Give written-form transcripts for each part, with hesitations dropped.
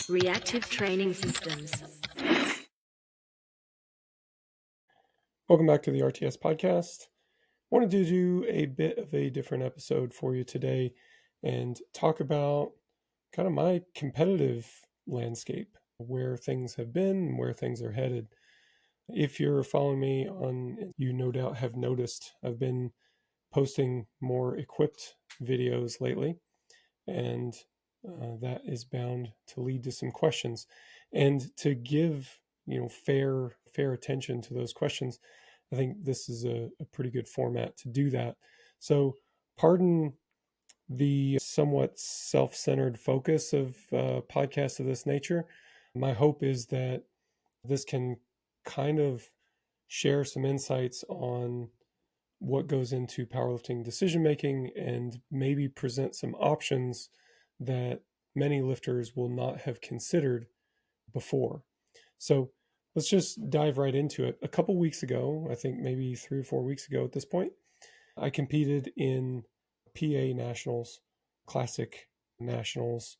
Reactive training systems. Welcome back to the RTS podcast. Wanted to do a bit of a different episode for you today and talk about kind of my competitive landscape, where things have been and where things are headed. If you're following me on, you no doubt have noticed I've been posting more equipped videos lately, and that is bound to lead to some questions. And to give fair attention to those questions, I think this is a pretty good format to do that. So, pardon the somewhat self-centered focus of podcasts of this nature. My hope is that this can kind of share some insights on what goes into powerlifting decision making and maybe present some options that many lifters will not have considered before. So let's just dive right into it. A couple weeks ago, I think maybe 3 or 4 weeks ago at this point, I competed in PA Nationals, Classic Nationals,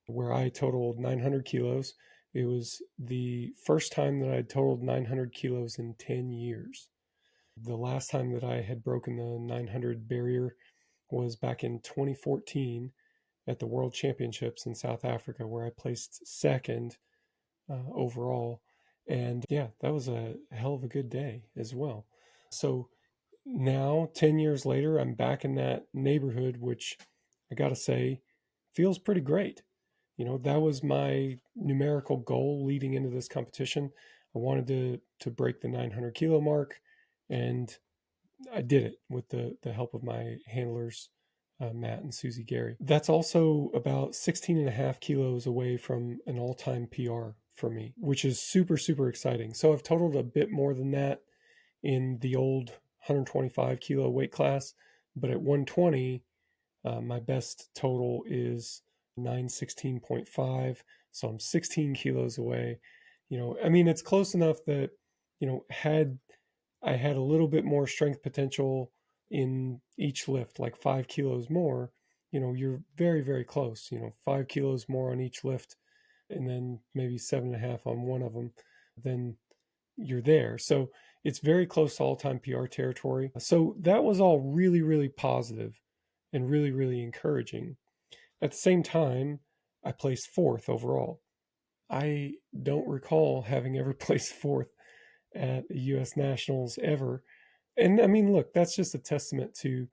where I totaled 900 kilos. It was the first time that I'd totaled 900 kilos in 10 years. The last time that I had broken the 900 barrier was back in 2014 at the World Championships in South Africa, where I placed second overall. And yeah, that was a hell of a good day as well. So now, 10 years later, I'm back in that neighborhood, which I got to say feels pretty great. That was my numerical goal leading into this competition. I wanted to break the 900 kilo mark, and I did it with the help of my handlers, Matt and Susie Gary. That's also about 16 and a half kilos away from an all-time PR for me, which is super, super exciting. So I've totaled a bit more than that in the old 125 kilo weight class, but at 120, my best total is 916.5. So I'm 16 kilos away. It's close enough that, had I had a little bit more strength potential in each lift, like 5 kilos more, you're very, very close, 5 kilos more on each lift, and then maybe 7.5 on one of them, then you're there. So it's very close to all time PR territory. So that was all really, really positive and really, really encouraging. At the same time, I placed fourth overall. I don't recall having ever placed fourth at a US Nationals ever. And I mean, look, that's just a testament to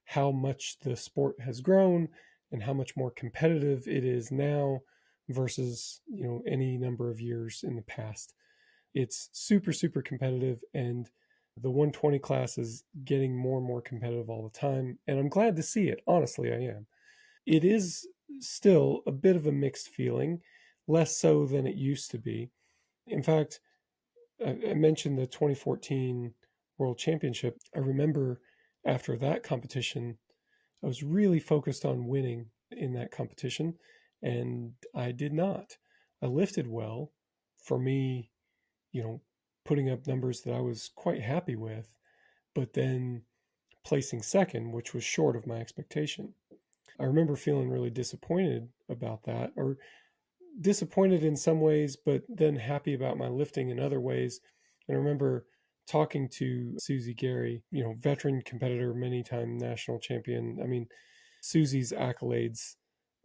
how much the sport has grown and how much more competitive it is now versus, any number of years in the past. It's super, super competitive, and the 120 class is getting more and more competitive all the time. And I'm glad to see it. Honestly, I am. It is still a bit of a mixed feeling, less so than it used to be. In fact, I mentioned the 2014 World Championship. I remember after that competition, I was really focused on winning in that competition, and I did not. I lifted well. For me, putting up numbers that I was quite happy with, but then placing second, which was short of my expectation. I remember feeling really disappointed about that, or disappointed in some ways, but then happy about my lifting in other ways. And I remember talking to Susie Gary, veteran competitor, many time national champion. I mean, Susie's accolades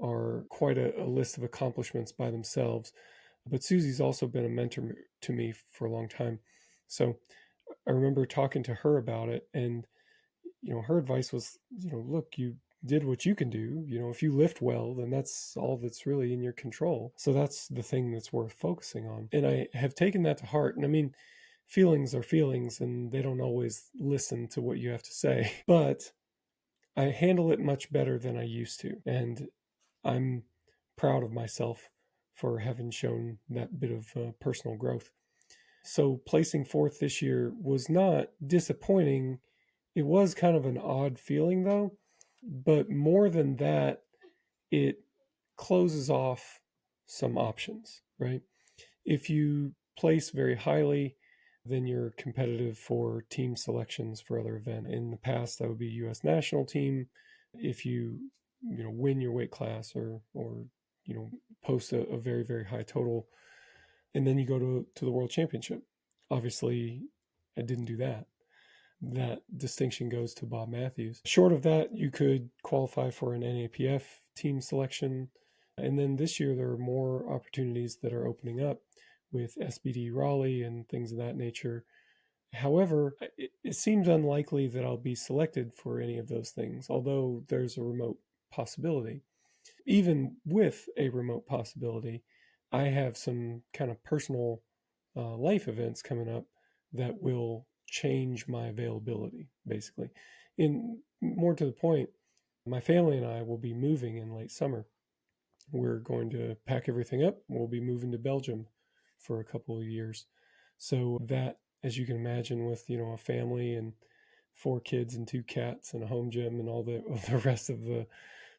are quite a list of accomplishments by themselves. But Susie's also been a mentor to me for a long time. So I remember talking to her about it, and her advice was, look, you did what you can do. If you lift well, then that's all that's really in your control. So that's the thing that's worth focusing on. And I have taken that to heart. And I mean, feelings are feelings, and they don't always listen to what you have to say. But I handle it much better than I used to. And I'm proud of myself for having shown that bit of personal growth. So placing fourth this year was not disappointing. It was kind of an odd feeling though, but more than that, it closes off some options, right? If you place very highly, then you're competitive for team selections for other events. In the past, that would be U.S. national team. If you win your weight class or post a very, very high total. And then you go to the world championship. Obviously, I didn't do that. That distinction goes to Bob Matthews. Short of that, you could qualify for an NAPF team selection. And then this year, there are more opportunities that are opening up with SBD Raleigh and things of that nature. However, it seems unlikely that I'll be selected for any of those things, although there's a remote possibility. Even with a remote possibility, I have some kind of personal life events coming up that will change my availability, basically. In more to the point, my family and I will be moving in late summer. We're going to pack everything up. We'll be moving to Belgium for a couple of years. So that, as you can imagine, with a family and 4 kids and 2 cats and a home gym and all the rest of the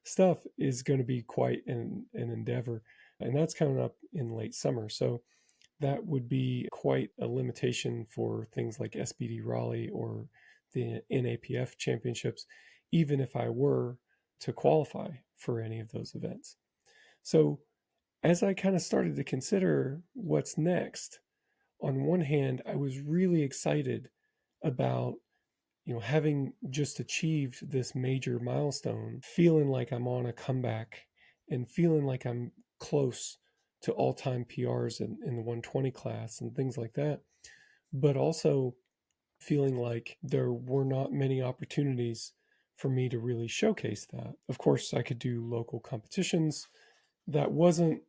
stuff, is going to be quite an endeavor. And that's coming up in late summer. So that would be quite a limitation for things like SBD Raleigh or the NAPF championships, even if I were to qualify for any of those events. So as I kind of started to consider what's next, on one hand, I was really excited about having just achieved this major milestone, feeling like I'm on a comeback and feeling like I'm close to all-time PRs in the 120 class and things like that, but also feeling like there were not many opportunities for me to really showcase that. Of course, I could do local competitions. That wasn't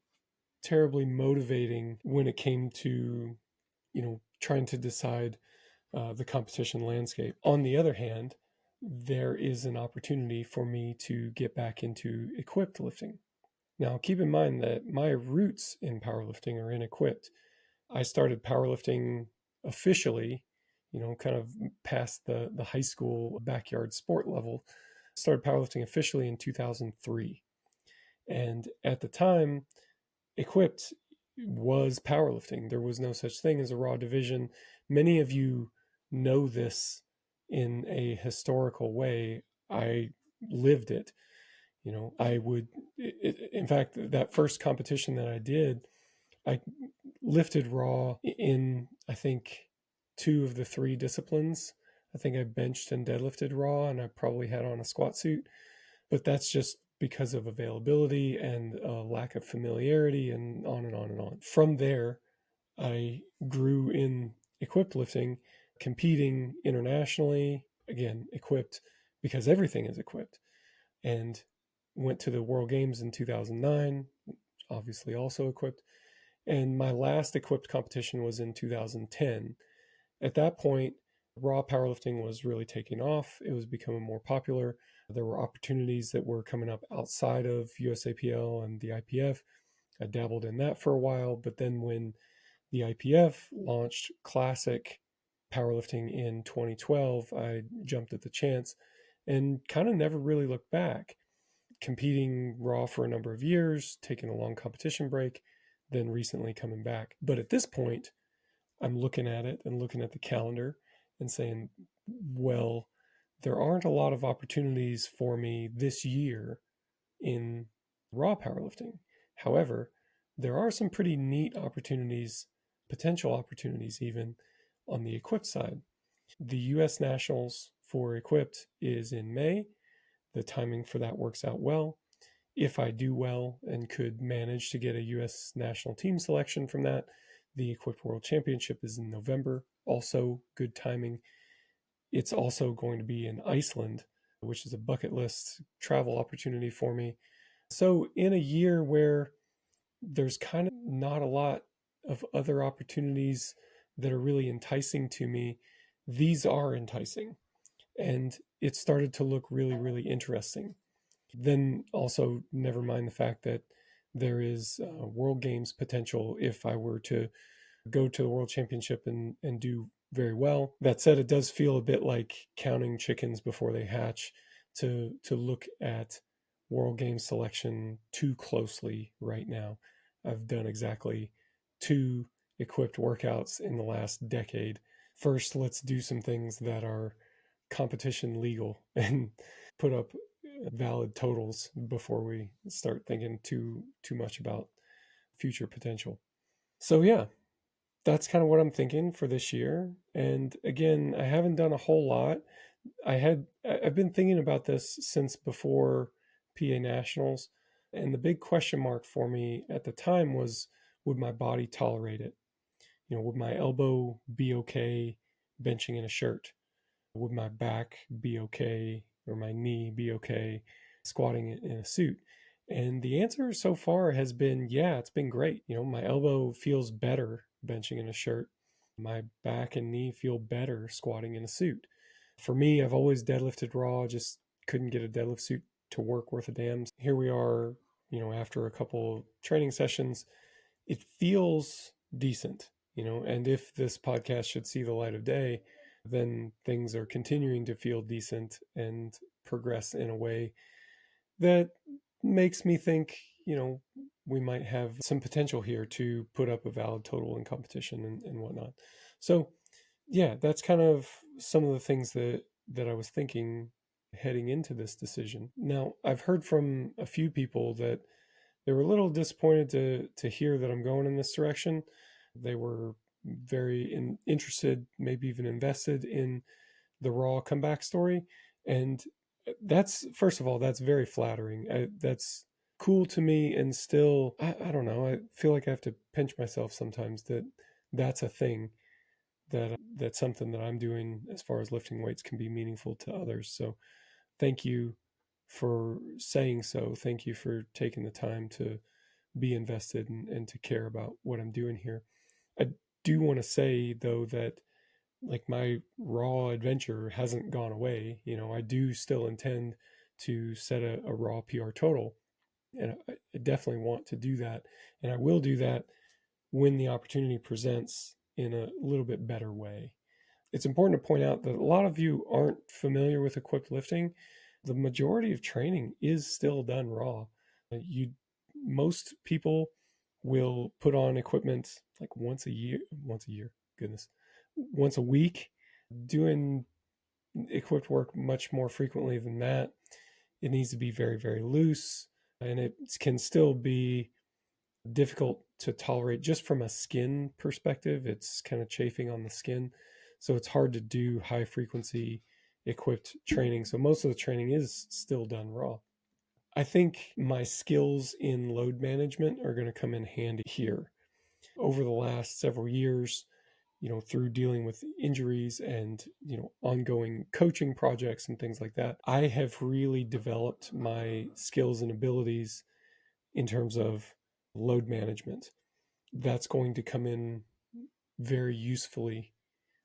terribly motivating when it came to, trying to decide the competition landscape. On the other hand, there is an opportunity for me to get back into equipped lifting. Now, keep in mind that my roots in powerlifting are in equipped. I started powerlifting officially, kind of past the high school backyard sport level. Started powerlifting officially in 2003. And at the time, equipped was powerlifting. There was no such thing as a raw division. Many of you know this in a historical way. I lived it. I would, in fact, that first competition that I did, I lifted raw in, I think, 2 of the 3 disciplines. I think I benched and deadlifted raw, and I probably had on a squat suit, but that's just because of availability and lack of familiarity and on and on and on. From there, I grew in equipped lifting, competing internationally, again, equipped because everything is equipped, and went to the World Games in 2009, obviously also equipped. And my last equipped competition was in 2010. At that point, raw powerlifting was really taking off. It was becoming more popular. There were opportunities that were coming up outside of USAPL and the IPF. I dabbled in that for a while, but then when the IPF launched classic powerlifting in 2012, I jumped at the chance and kind of never really looked back, competing raw for a number of years, taking a long competition break, then recently coming back. But at this point, I'm looking at it and looking at the calendar and saying, well, there aren't a lot of opportunities for me this year in raw powerlifting. However, there are some pretty neat opportunities, potential opportunities even, on the equipped side. The US Nationals for equipped is in May. The timing for that works out well. If I do well and could manage to get a US national team selection from that, the Equipped World Championship is in November. Also, good timing. It's also going to be in Iceland, which is a bucket list travel opportunity for me. So, in a year where there's kind of not a lot of other opportunities that are really enticing to me, these are enticing. And it started to look really, really interesting. Then also, never mind the fact that there is World Games potential if I were to go to the World Championship and do very well. That said, it does feel a bit like counting chickens before they hatch to look at World Games selection too closely right now. I've done exactly 2 equipped workouts in the last decade. First, let's do some things that are competition legal and put up valid totals before we start thinking too much about future potential. So yeah, that's kind of what I'm thinking for this year. And again, I haven't done a whole lot. I've been thinking about this since before PA Nationals, and the big question mark for me at the time was, would my body tolerate it? Would my elbow be okay benching in a shirt? Would my back be okay, or my knee be okay squatting in a suit? And the answer so far has been, yeah, it's been great. My elbow feels better benching in a shirt. My back and knee feel better squatting in a suit. For me, I've always deadlifted raw, just couldn't get a deadlift suit to work worth a damn. Here we are, after a couple training sessions, it feels decent, and if this podcast should see the light of day, then things are continuing to feel decent and progress in a way that makes me think, we might have some potential here to put up a valid total in competition and whatnot. So yeah, that's kind of some of the things that I was thinking heading into this decision. Now, I've heard from a few people that they were a little disappointed to hear that I'm going in this direction. They were very interested, maybe even invested in the raw comeback story, and that's, first of all, that's very flattering. That's cool to me, and still, I don't know. I feel like I have to pinch myself sometimes that that's a thing, that's something that I'm doing as far as lifting weights can be meaningful to others. So thank you for saying so. Thank you for taking the time to be invested and to care about what I'm doing here. I do want to say though that, like, my raw adventure hasn't gone away. I do still intend to set a raw PR total, and I definitely want to do that, and I will do that when the opportunity presents in a little bit better way. It's important to point out that a lot of you aren't familiar with equipped lifting. The majority of training is still done raw. You Most people will put on equipment like once a year, goodness, once a week, doing equipped work much more frequently than that. It needs to be very, very loose, and it can still be difficult to tolerate just from a skin perspective. It's kind of chafing on the skin. So it's hard to do high frequency equipped training. So most of the training is still done raw. I think my skills in load management are going to come in handy here. Over the last several years, through dealing with injuries and, ongoing coaching projects and things like that, I have really developed my skills and abilities in terms of load management. That's going to come in very usefully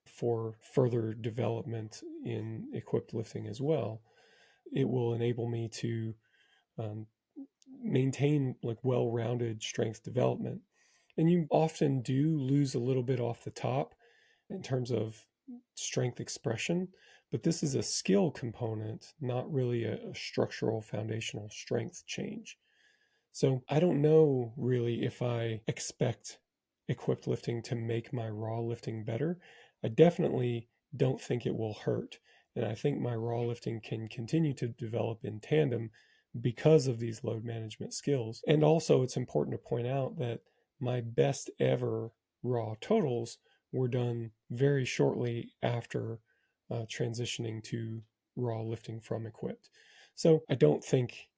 for further development in equipped lifting as well. It will enable me to um, maintain like well-rounded strength development. And you often do lose a little bit off the top in terms of strength expression, but this is a skill component, not really a structural foundational strength change. So I don't know really if I expect equipped lifting to make my raw lifting better. I definitely don't think it will hurt. And I think my raw lifting can continue to develop in tandem because of these load management skills. And also, it's important to point out that my best ever raw totals were done very shortly after transitioning to raw lifting from equipped. So I don't think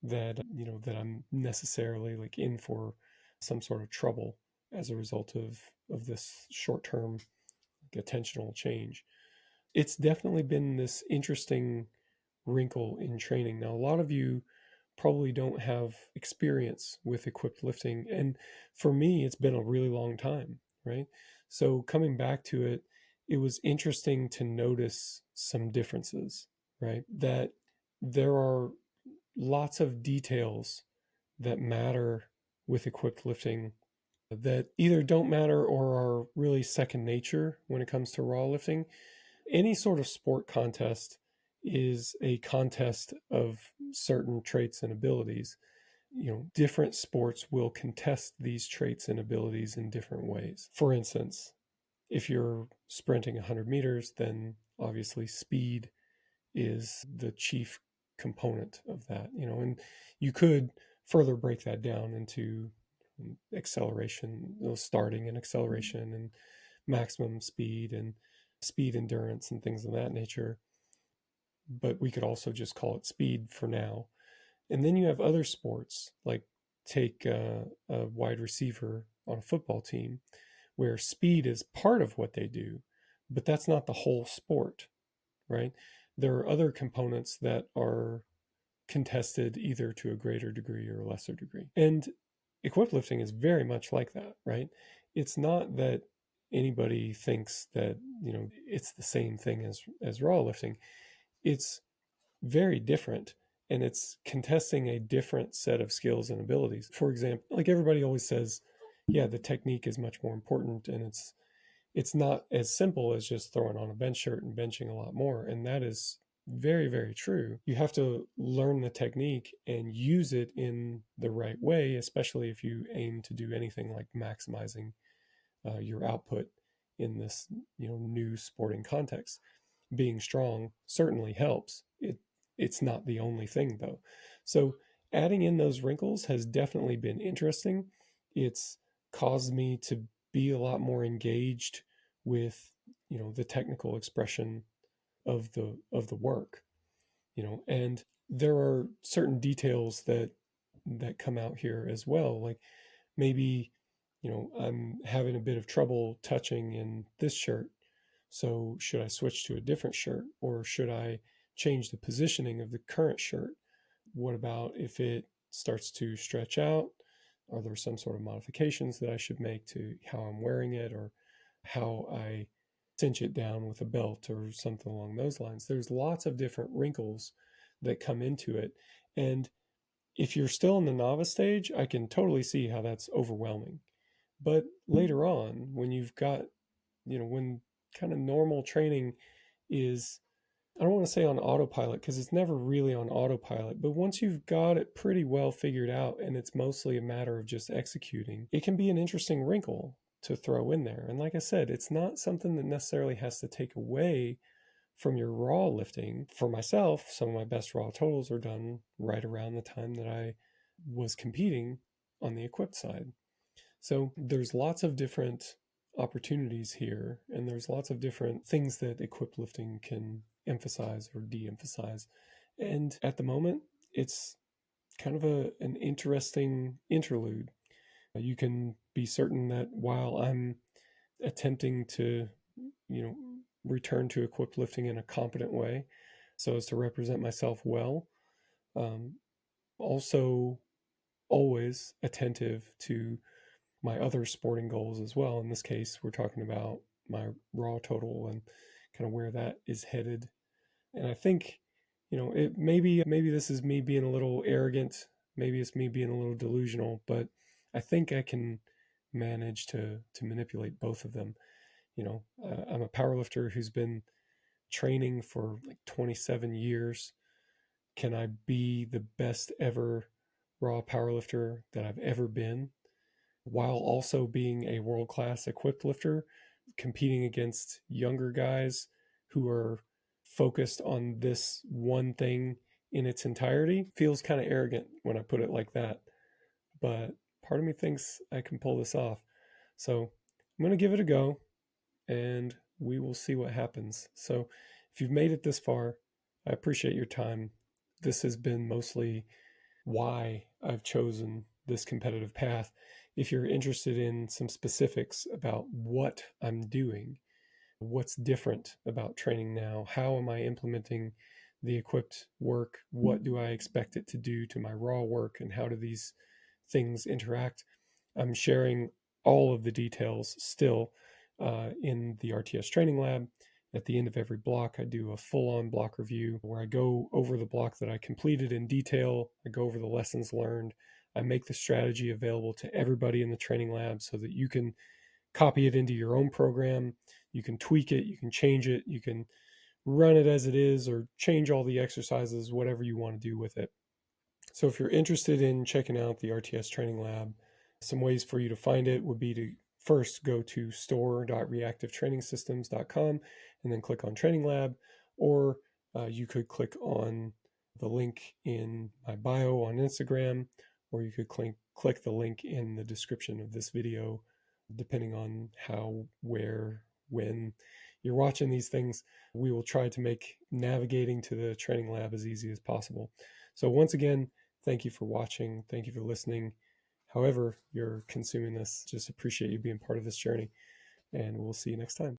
that I'm necessarily like in for some sort of trouble as a result of this short-term like, attentional change. It's definitely been this interesting wrinkle in training. Now, a lot of you probably don't have experience with equipped lifting, and for me it's been a really long time, right? So coming back to it, it was interesting to notice some differences, right? That there are lots of details that matter with equipped lifting that either don't matter or are really second nature when it comes to raw lifting. Any sort of sport contest is a contest of certain traits and abilities. Different sports will contest these traits and abilities in different ways. For instance, if you're sprinting 100 meters, then obviously speed is the chief component of that, and you could further break that down into acceleration, starting and acceleration and maximum speed and speed endurance and things of that nature. But we could also just call it speed for now. And then you have other sports, like take a wide receiver on a football team, where speed is part of what they do, but that's not the whole sport, right? There are other components that are contested either to a greater degree or a lesser degree. And equip lifting is very much like that, right? It's not that anybody thinks that, it's the same thing as raw lifting. It's very different, and it's contesting a different set of skills and abilities. For example, like everybody always says, yeah, the technique is much more important, and it's not as simple as just throwing on a bench shirt and benching a lot more. And that is very, very true. You have to learn the technique and use it in the right way, especially if you aim to do anything like maximizing your output in this, new sporting context. Being strong certainly helps. It's not the only thing though. So adding in those wrinkles has definitely been interesting. It's caused me to be a lot more engaged with, the technical expression of the work, and there are certain details that come out here as well. Like maybe, I'm having a bit of trouble touching in this shirt. So should I switch to a different shirt, or should I change the positioning of the current shirt? What about if it starts to stretch out? Are there some sort of modifications that I should make to how I'm wearing it, or how I cinch it down with a belt or something along those lines? There's lots of different wrinkles that come into it. And if you're still in the novice stage, I can totally see how that's overwhelming. But later on, when you've got, when kind of normal training is, I don't want to say on autopilot because it's never really on autopilot, but once you've got it pretty well figured out and it's mostly a matter of just executing, it can be an interesting wrinkle to throw in there. And like I said, it's not something that necessarily has to take away from your raw lifting. For myself, some of my best raw totals are done right around the time that I was competing on the equipped side. So there's lots of different opportunities here, and there's lots of different things that equipped lifting can emphasize or de-emphasize. And at the moment, it's kind of an interesting interlude. You can be certain that while I'm attempting to, you know, return to equipped lifting in a competent way so as to represent myself well, um, also always attentive to my other sporting goals as well. In this case, we're talking about my raw total and kind of where that is headed. And I think, it maybe this is me being a little arrogant, maybe it's me being a little delusional, but I think I can manage to manipulate both of them. I'm a powerlifter who's been training for like 27 years. Can I be the best ever raw powerlifter that I've ever been, while also being a world class equipped lifter, competing against younger guys who are focused on this one thing in its entirety? Feels kind of arrogant when I put it like that, but part of me thinks I can pull this off. So I'm going to give it a go, and we will see what happens. So if you've made it this far, I appreciate your time. This has been mostly why I've chosen this competitive path. If you're interested in some specifics about what I'm doing, what's different about training now, how am I implementing the equipped work, what do I expect it to do to my raw work, and how do these things interact, I'm sharing all of the details still in the RTS training lab. At the end of every block, I do a full-on block review where I go over the block that I completed in detail. I go over the lessons learned. I make the strategy available to everybody in the training lab so that you can copy it into your own program. You can tweak it, you can change it, you can run it as it is, or change all the exercises, whatever you want to do with it. So if you're interested in checking out the RTS Training Lab, some ways for you to find it would be to first go to store.reactivetrainingsystems.com and then click on Training Lab, or you could click on the link in my bio on Instagram, or you could click the link in the description of this video, depending on how, where, when you're watching these things. We will try to make navigating to the training lab as easy as possible. So once again, thank you for watching. Thank you for listening. However you're consuming this, just appreciate you being part of this journey, and we'll see you next time.